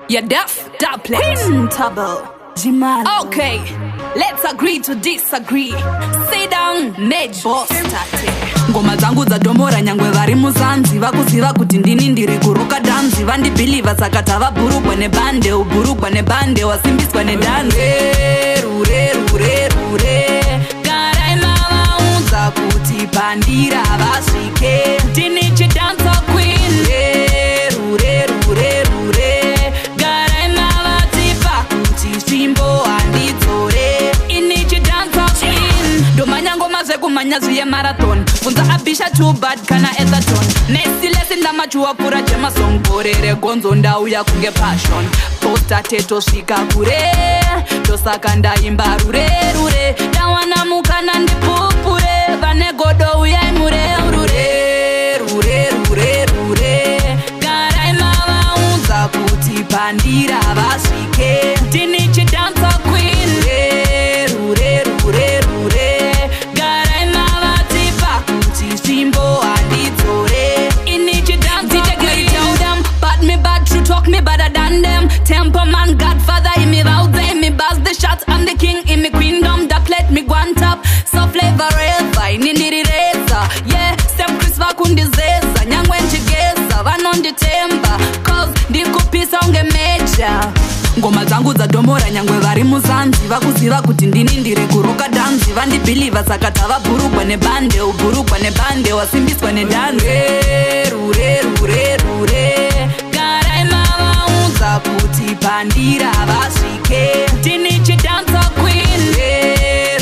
You're deaf, doublet. Quintable. Jimal. Okay, let's agree to disagree. Sit down, Ned Boss tate. Ngoma zangu za domora nyangwe vari muzanzi vakuziva kuti ndini ndiri kuruka dhanzi vandibhiliva saka tavaburukwa nebande uburukwa nebande wasimbiswa nedhanzi rure rure rure garainavaudza kuti pandira vasvike ndini chidanza queen rure rure rure garainavatipa kuti svimbo handidzore ini chidanza queen ndomanyangoma zvekumhanya zviye marathon funza abisha too bad kana ethaton nesilesi ndamachuwapfura jemasong gorere gonzo ndauya kunge passion postate tosvika kure ndosaka ndaimba rure rure ndawana mukana ndipupure vane godo uyai mureurure rure rure rure garai mavaudza kuti pandira vasvike ndini chidanza queen rure rure rure garai mavatipa kuti svimbo handidzore ini chidanza queen but me bad to talk me better than them temper man godfather in me vaudze me buzz the shots I'm the king in me queendom that plate me guantap so flavor ever ini ndirireza yeah sem Chris vakundizeza nyangwe njigeza vanonditemba cause ndikupisa unge meja ngoma dzangu dzadomora nyangwe vari muzanzi vakuziva kuti ndini ndiri kuruka dhanzi vandibhiliva saka tavaburukwa nebande uburukwa nebande wasimbiswa nedhanzi rure rure rure garai mavaudza kuti pandira vasvike ndini chidanza queen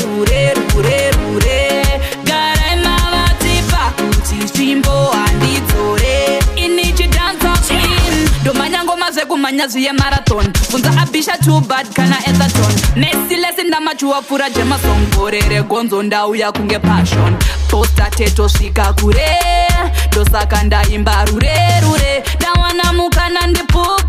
rure rure rure garai mavatipa kuti svimbo handidzore ini chidanza queen ndomanyangoma zvekumhanya zviye marathon funza abisha too bad kana ethaton nesilesi ndamachuwapfura jemasong gorere gonzo ndauya kunge passion postate tosvika kure ndosaka ndaimba rure rure ndawana mukana ndipupu